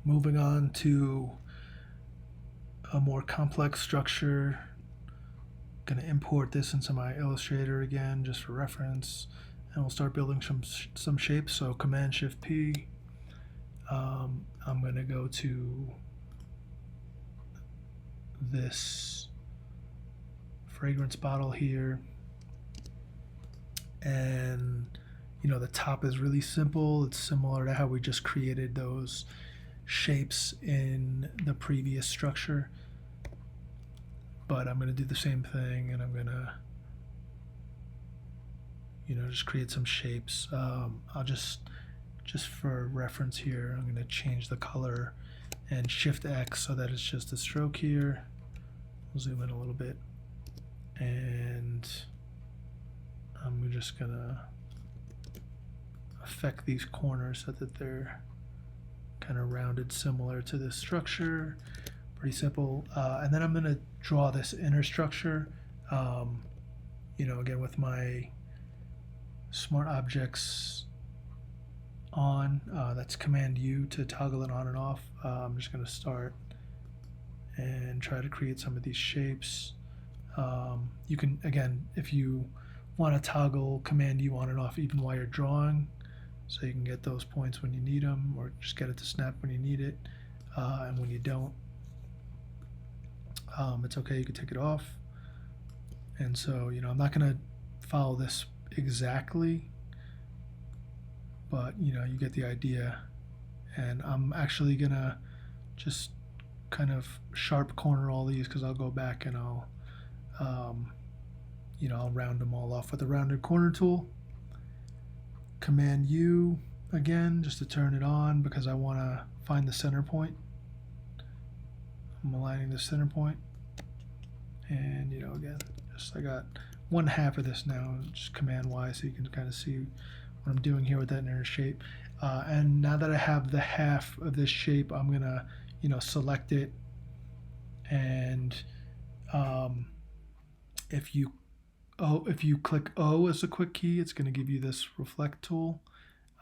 Moving on to a more complex structure. Going to import this into my Illustrator again just for reference, and we'll start building some shapes. So Command Shift P. I'm going to go to this fragrance bottle here, and the top is really simple. It's similar to how we just created those shapes in the previous structure, but I'm going to do the same thing, and I'm going to just create some shapes. I'll just for reference here, I'm going to change the color and Shift X so that it's just a stroke here. We'll zoom in a little bit, and I'm just going to affect these corners so that they're kind of rounded, similar to this structure. Pretty simple. And then I'm going to draw this inner structure, again with my Smart Objects on. That's Command U to toggle it on and off. I'm just going to start and try to create some of these shapes. You can, again, if you want to toggle Command U on and off even while you're drawing, so you can get those points when you need them, or just get it to snap when you need it, and when you don't, it's okay, you can take it off. And so, I'm not going to follow this exactly, but you get the idea. And I'm actually going to just kind of sharp corner all these, because I'll go back and I'll round them all off with the rounded corner tool. Command U again just to turn it on, because I want to find the center point. I'm aligning the center point, and again, just I got 1/2 of this now. Just Command Y so you can kind of see what I'm doing here with that inner shape. And now that I have the half of this shape, I'm gonna select it, and if you click O as a quick key, it's going to give you this reflect tool.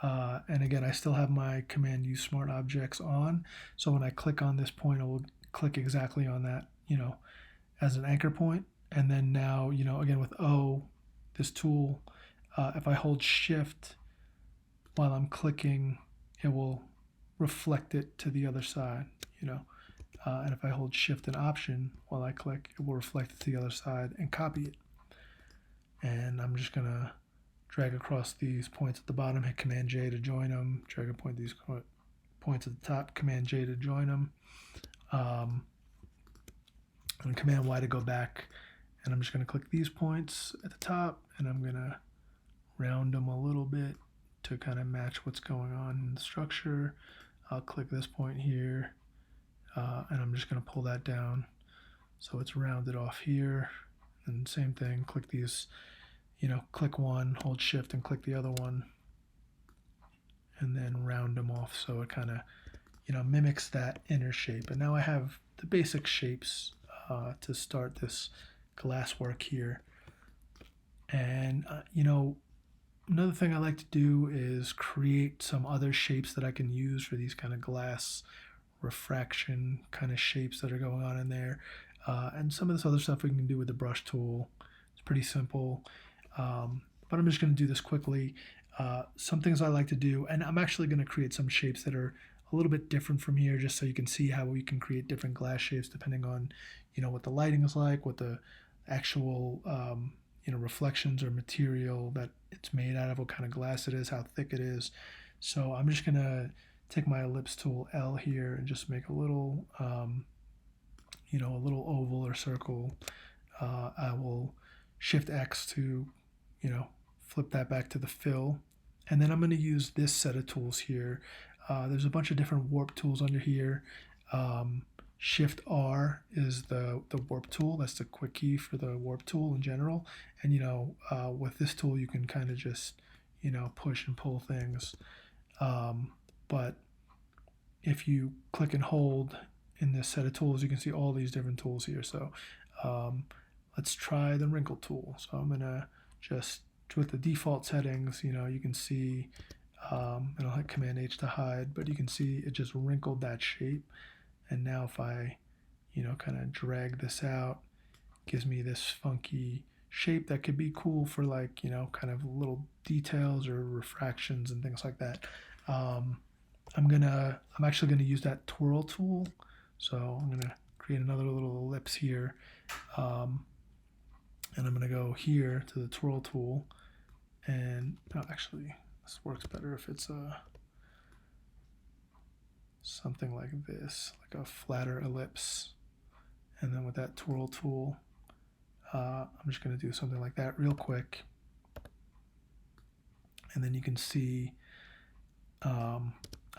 And again, I still have my Command U Smart Objects on, so when I click on this point, I will click exactly on that, as an anchor point. And then now, again with O, this tool, if I hold Shift while I'm clicking, it will reflect it to the other side, and if I hold Shift and Option while I click, it will reflect it to the other side and copy it. And I'm just going to drag across these points at the bottom, hit Command J to join them, drag and point these points at the top, Command J to join them, and Command Y to go back. And I'm just going to click these points at the top, and I'm going to round them a little bit to kind of match what's going on in the structure. I'll click this point here, and I'm just going to pull that down so it's rounded off here. And same thing, click these, click one, hold Shift, and click the other one, and then round them off so it kind of mimics that inner shape. And now I have the basic shapes to start this glass work here. And another thing I like to do is create some other shapes that I can use for these kind of glass refraction kind of shapes that are going on in there. And some of this other stuff we can do with the brush tool. It's pretty simple, but I'm just going to do this quickly. Some things I like to do, and I'm actually going to create some shapes that are a little bit different from here, just so you can see how we can create different glass shapes depending on what the lighting is like, what the actual reflections or material that it's made out of, what kind of glass it is, how thick it is. So I'm just going to take my ellipse tool L here and just make a little a little oval or circle. I will Shift X to flip that back to the fill, and then I'm going to use this set of tools here. There's a bunch of different warp tools under here. Shift R is the warp tool. That's the quick key for the warp tool in general. And with this tool you can kind of just push and pull things. But if you click and hold in this set of tools, you can see all these different tools here. So let's try the wrinkle tool. So I'm gonna just, with the default settings, you can see and I'll hit Command H to hide, but you can see it just wrinkled that shape. And now if I, kind of drag this out, it gives me this funky shape that could be cool for like, kind of little details or refractions and things like that. I'm actually gonna use that twirl tool. So I'm gonna create another little ellipse here. And I'm gonna go here to the twirl tool, and actually this works better if it's something like this, like a flatter ellipse. And then with that twirl tool, I'm just going to do something like that real quick. And then you can see I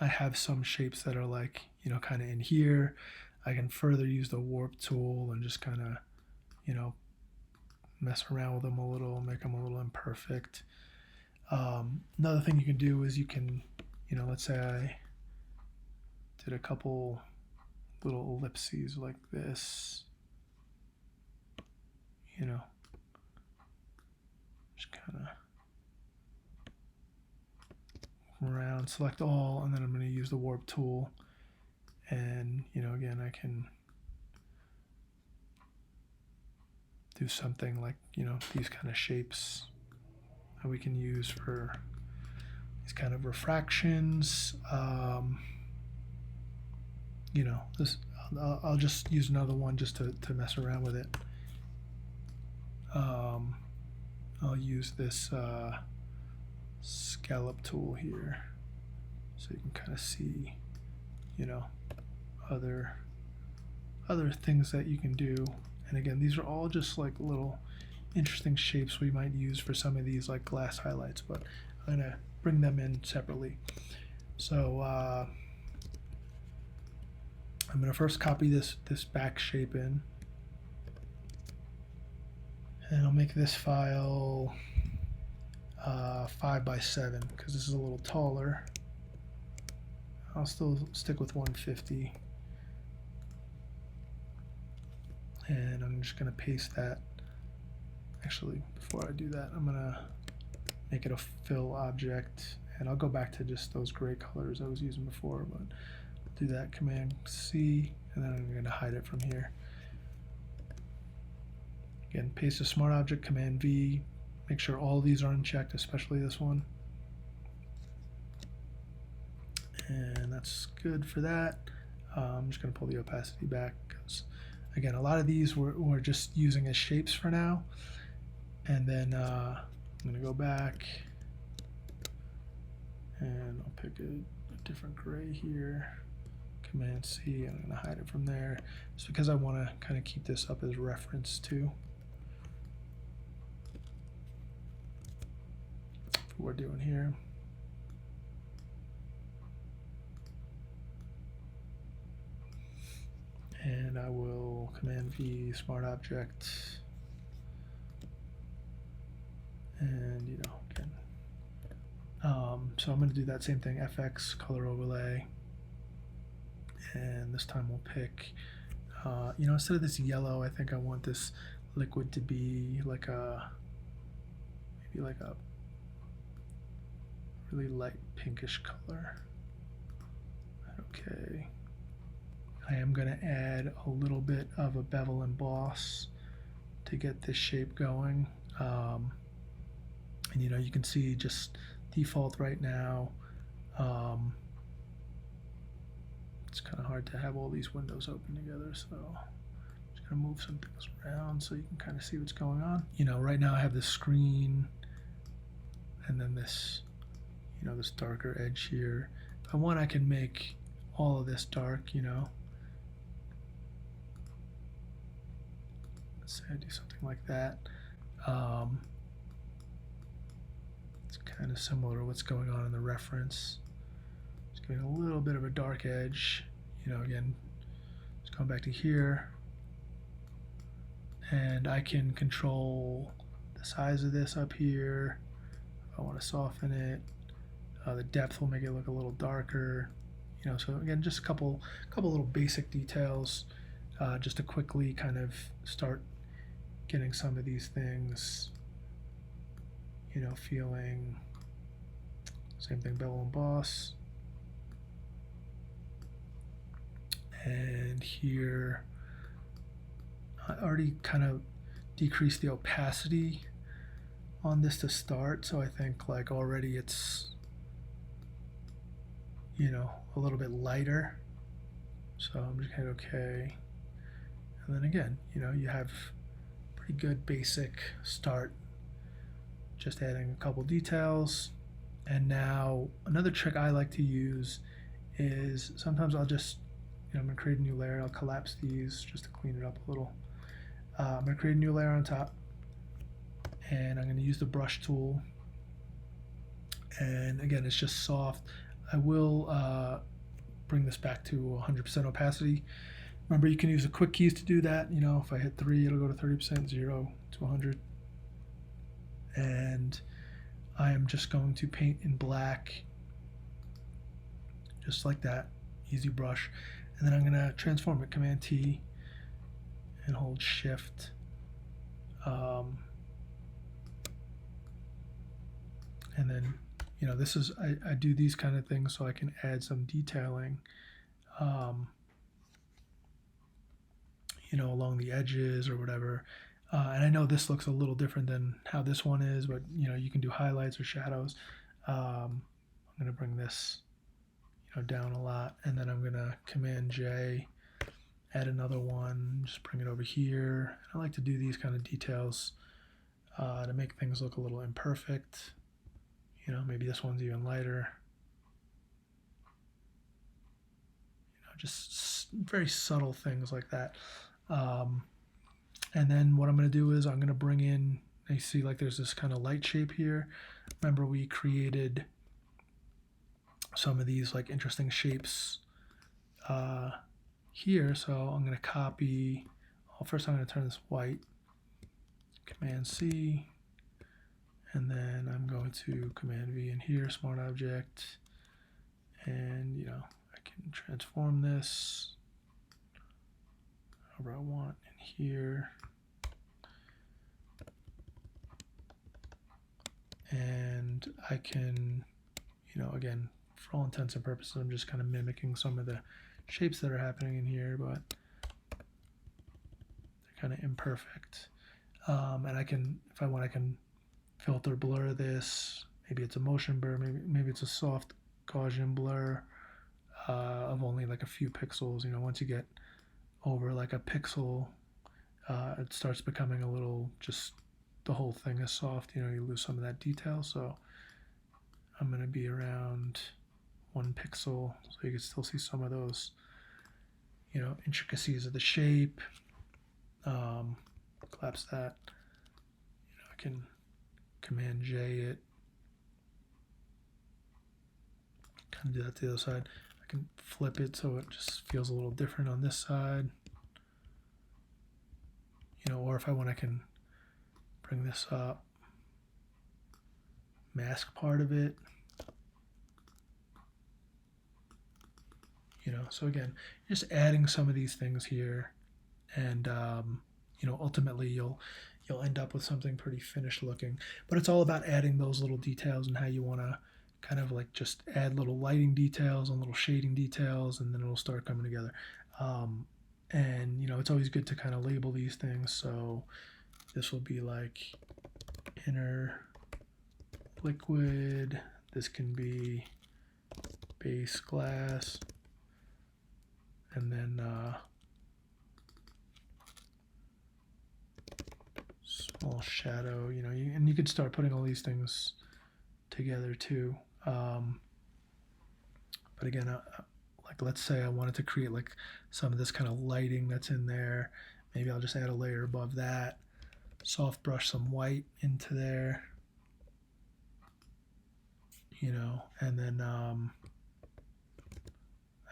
have some shapes that are like, kind of in here. I can further use the warp tool and just kind of, mess around with them a little, make them a little imperfect. Another thing you can do is you can, let's say I did a couple little ellipses like this, just kind of around, select all, and then I'm going to use the warp tool. And, again, I can do something like, these kind of shapes that we can use for these kind of refractions. This, I'll just use another one just to mess around with it. I'll use this scallop tool here so you can kind of see, other things that you can do. And again, these are all just like little interesting shapes we might use for some of these like glass highlights, but I'm gonna bring them in separately. So I'm gonna first copy this back shape in, and I'll make this file 5 by 7 because this is a little taller. I'll still stick with 150. And I'm just going to paste that. Actually, before I do that, I'm going to make it a fill object. And I'll go back to just those gray colors I was using before. But I'll do that, Command C, and then I'm going to hide it from here. Again, paste a smart object, Command V. Make sure all these are unchecked, especially this one. And that's good for that. I'm just going to pull the opacity back because, again, a lot of these we're just using as shapes for now. And then I'm going to go back and I'll pick a different gray here. Command C, and I'm going to hide it from there. Just because I want to kind of keep this up as reference too. For what we're doing here. And I will Command V, smart object, and again. So I'm going to do that same thing, FX, color overlay, and this time we'll pick, instead of this yellow, I think I want this liquid to be like maybe like a really light pinkish color. Okay. I am going to add a little bit of a bevel emboss to get this shape going. And you can see just default right now. It's kind of hard to have all these windows open together, so I'm just going to move some things around so you can kind of see what's going on. Right now I have this screen and then this, this darker edge here. If I want, I can make all of this dark, Let's say I do something like that. It's kind of similar to what's going on in the reference. Just giving a little bit of a dark edge. Again, just going back to here. And I can control the size of this up here. If I want to soften it. The depth will make it look a little darker. So again, just a couple little basic details just to quickly kind of start getting some of these things, feeling Same thing, bevel emboss. And here, I already kind of decreased the opacity on this to start, so I think like already it's, you know, a little bit lighter. So I'm just gonna hit OK. And then again, you know, you have pretty good basic start, just adding a couple details. And now another trick I like to use is sometimes I'll just, you know, I'm gonna create a new layer. I'll collapse these just to clean it up a little. I'm gonna create a new layer on top, and I'm gonna use the brush tool. And again, it's just soft. I will bring this back to 100% opacity. Remember, you can use the quick keys to do that. You know, if I hit 3, it'll go to 30%, 0 to 100. And I am just going to paint in black, just like that, easy brush. And then I'm gonna transform it, Command T, and hold Shift. And then, you know, this is, I do these kind of things so I can add some detailing, you know, along the edges or whatever. And I know this looks a little different than how this one is, but you know, you can do highlights or shadows. I'm gonna bring this, you know, down a lot, and then I'm gonna Command J, add another one, just bring it over here. I like to do these kind of details to make things look a little imperfect. You know, maybe this one's even lighter. You know, just very subtle things like that. And then what I'm going to do is I'm going to bring in, you see like there's this kind of light shape here. Remember we created some of these like interesting shapes here. So I'm going to copy, well, first I'm going to turn this white, Command C, and then I'm going to Command V in here, Smart Object, and you know, I can transform this however I want in here. And I can, you know, again, for all intents and purposes, I'm just kind of mimicking some of the shapes that are happening in here, but they're kind of imperfect. And I can, if I want, I can filter blur this. Maybe it's a motion blur, maybe it's a soft Gaussian blur of only like a few pixels. You know, once you get over like a pixel, it starts becoming a little, just the whole thing is soft. You know, you lose some of that detail. So I'm going to be around 1 pixel, so you can still see some of those, you know, intricacies of the shape. Collapse that. You know, I can Command J it. Kind of do that to the other side. I can flip it so it just feels a little different on this side. You know, or if I want, I can bring this up, mask part of it. You know, so again, just adding some of these things here, and you know, ultimately you'll end up with something pretty finished looking. But it's all about adding those little details and how you want to kind of like just add little lighting details and little shading details, and then it'll start coming together. And you know, it's always good to kind of label these things. So this will be like inner liquid. This can be base glass, and then small shadow. You know, and you could start putting all these things together too. But again, like let's say I wanted to create like some of this kind of lighting that's in there. Maybe I'll just add a layer above that, soft brush some white into there, you know, and then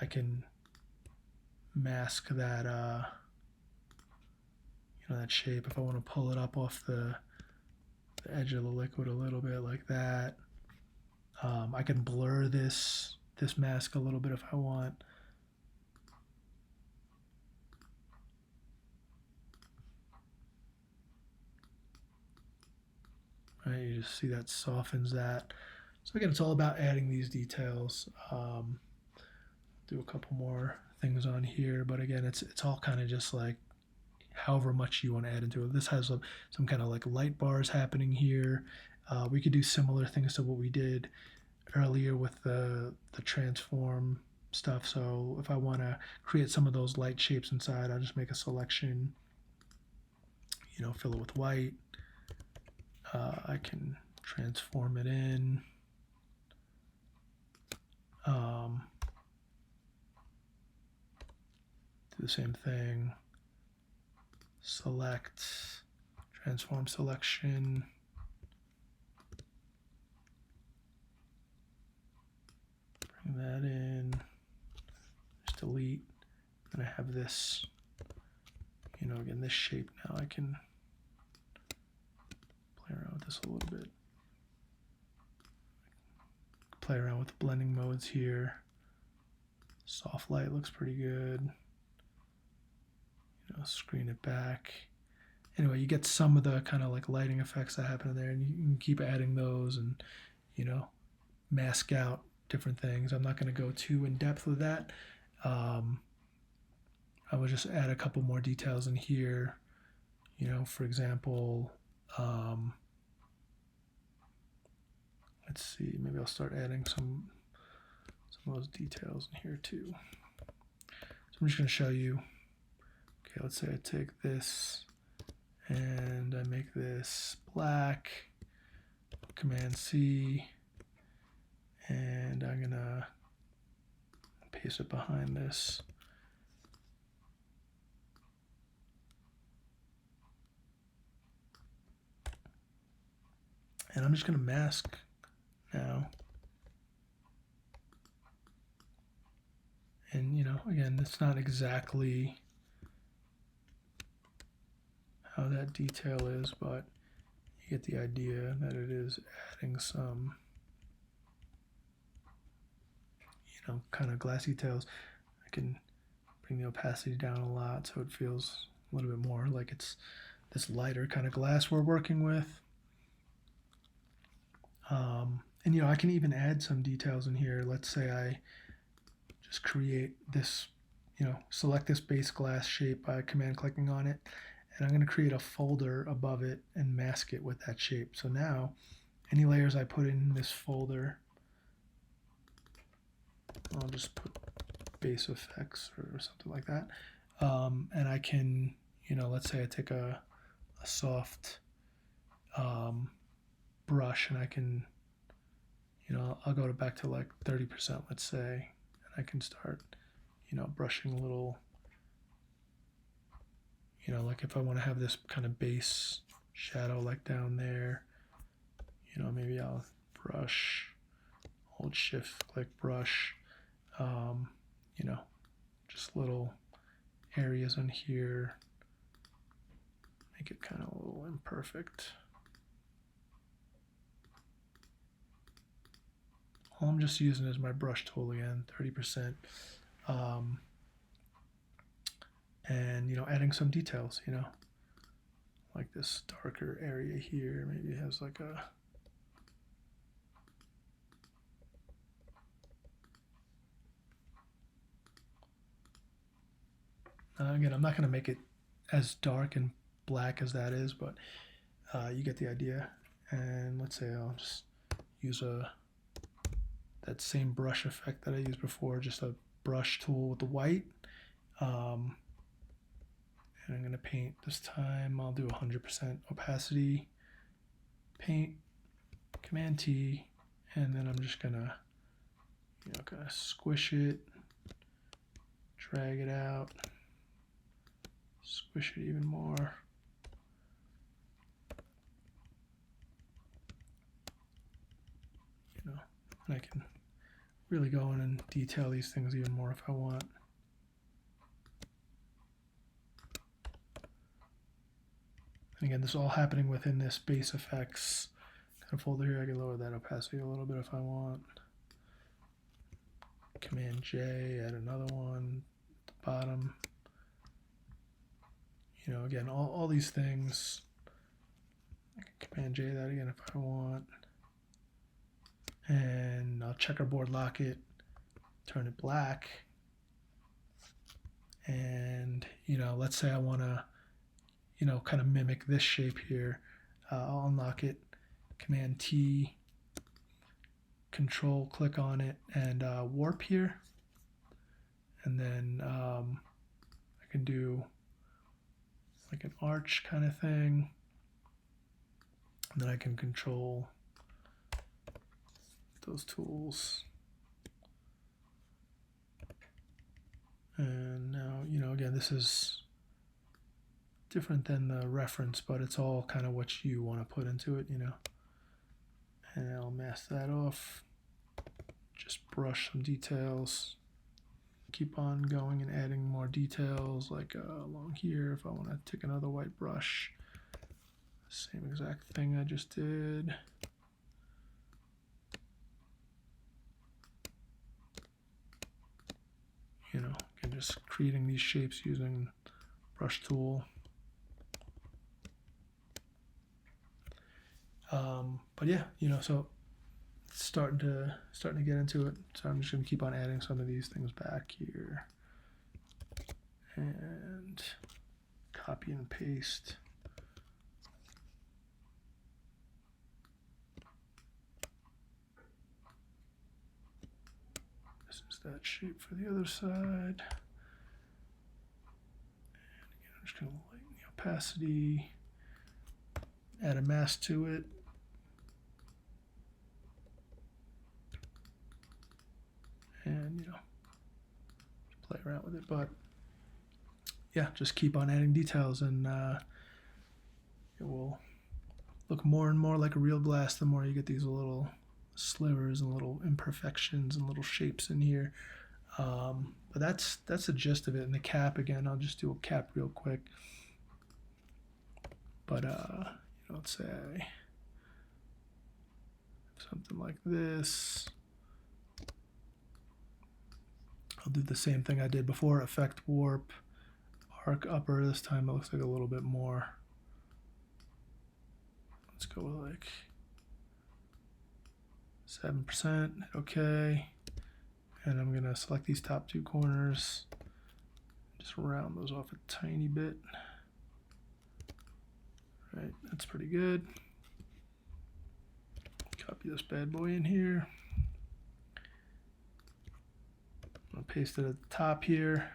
I can mask that you know, that shape if I want to pull it up off the edge of the liquid a little bit like that. I can blur this mask a little bit if I want. Right, you just see that softens that. So again, it's all about adding these details. Do a couple more things on here, but again, it's all kind of just like however much you want to add into it. This has some kind of like light bars happening here. We could do similar things to what we did earlier with the transform stuff. So if I want to create some of those light shapes inside, I'll just make a selection, fill it with white. I can transform it in. Do the same thing. Select, transform selection. Bring that in. Just delete. And I have this, again, this shape now. I can play around with this a little bit. Play around with the blending modes here. Soft light looks pretty good. Screen it back. Anyway, you get some of the kind of like lighting effects that happen in there, and you can keep adding those and, mask out different things. I'm not going to go too in depth with that. I will just add a couple more details in here. For example, let's see, maybe I'll start adding some of those details in here too. So I'm just going to show you. Okay, let's say I take this and I make this black, Command C, and I'm gonna paste it behind this. And I'm just gonna mask now. And again, it's not exactly how that detail is, but you get the idea that it is adding some, kind of glass details. I can bring the opacity down a lot so it feels a little bit more like it's this lighter kind of glass we're working with. And I can even add some details in here. Let's say I just create this, select this base glass shape by command clicking on it, and I'm going to create a folder above it and mask it with that shape. So now any layers I put in this folder, I'll just put base effects or something like that, and I can, let's say I take a soft brush, and I can, I'll go back to like 30%, let's say, and I can start, brushing a little, like if I want to have this kind of base shadow like down there, maybe I'll brush, hold shift, click brush, just little areas in here, make it kind of a little imperfect. All I'm just using is my brush tool again, 30%. And, adding some details, like this darker area here, maybe it has like a, again, I'm not going to make it as dark and black as that is, but you get the idea. And let's say I'll just use that same brush effect that I used before, just a brush tool with the white. And I'm going to paint this time. I'll do 100% opacity, paint, Command T, and then I'm just going to, kind of squish it, drag it out, squish it even more. And I can really go in and detail these things even more if I want. And again, this is all happening within this base effects kind of folder here. I can lower that opacity a little bit if I want. Command J, add another one at the bottom. Again, all these things. I can Command J that again if I want. and I'll checkerboard lock it, turn it black, and let's say I want to kind of mimic this shape here. I'll unlock it, Command T, Control click on it, and warp here, and then I can do like an arch kind of thing, and then I can control those tools. And now, again, this is different than the reference, but it's all kind of what you want to put into it, And I'll mask that off. Just brush some details. Keep on going and adding more details, like along here. If I want to take another white brush, same exact thing I just did. Again, just creating these shapes using brush tool. But yeah, so it's starting to get into it. So I'm just going to keep on adding some of these things back here, and copy and paste. This is that shape for the other side. And again, I'm just going to lighten the opacity, add a mask to it. And play around with it, but yeah, just keep on adding details, and it will look more and more like a real glass the more you get these little slivers and little imperfections and little shapes in here. But that's the gist of it. And the cap, again, I'll just do a cap real quick. But let's say something like this. I'll do the same thing I did before, effect warp, arc upper. This time it looks like a little bit more. Let's go with like 7%, okay. And I'm gonna select these top two corners, just round those off a tiny bit. Right, that's pretty good. Copy this bad boy in here. I'm gonna paste it at the top here.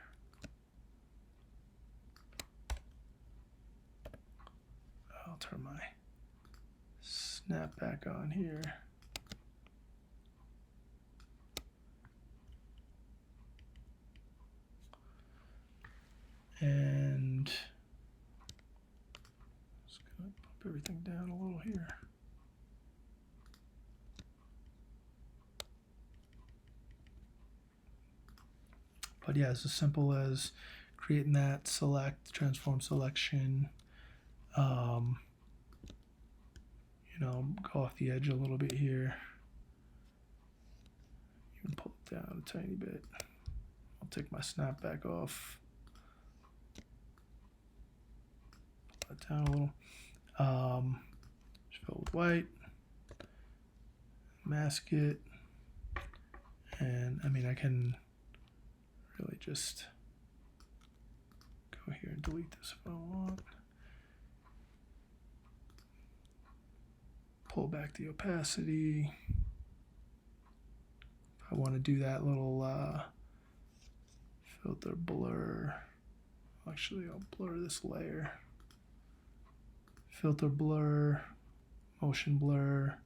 I'll turn my snap back on here. And just gonna bump everything down a little here. But yeah, it's as simple as creating that select, transform selection, go off the edge a little bit here. Even pull it down a tiny bit. I'll take my snap back off. Pull that down a little. Just fill with white. Mask it. And I mean, I can really just go here and delete this if I want. Pull back the opacity. If I want to do that little filter blur, actually I'll blur this layer. Filter blur, motion blur,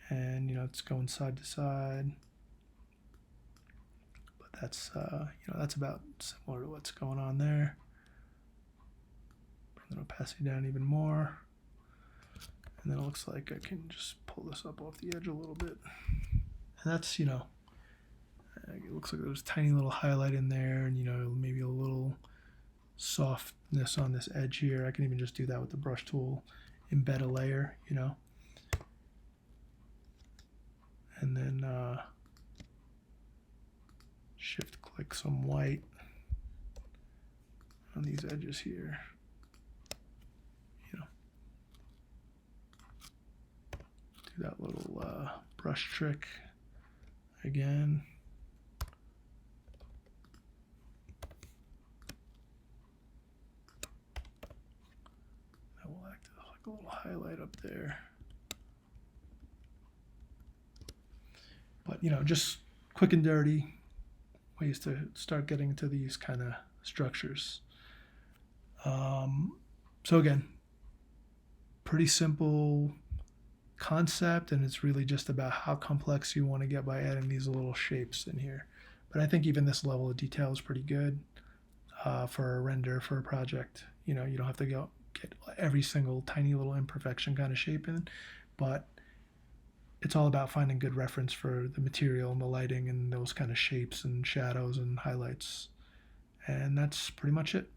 and it's going side to side. But that's that's about similar to what's going on there. Bring the opacity down even more. And then it looks like I can just pull this up off the edge a little bit. And that's, it looks like there's a tiny little highlight in there, and, maybe a little softness on this edge here. I can even just do that with the brush tool, embed a layer, And then shift click some white on these edges here. Do that little brush trick again. That will act like a little highlight up there. But, you know, just quick and dirty ways to start getting into these kind of structures. So again, pretty simple concept, and it's really just about how complex you want to get by adding these little shapes in here. But I think even this level of detail is pretty good for a render for a project. You know, you don't have to go get every single tiny little imperfection kind of shape in, but it's all about finding good reference for the material and the lighting and those kind of shapes and shadows and highlights. And that's pretty much it.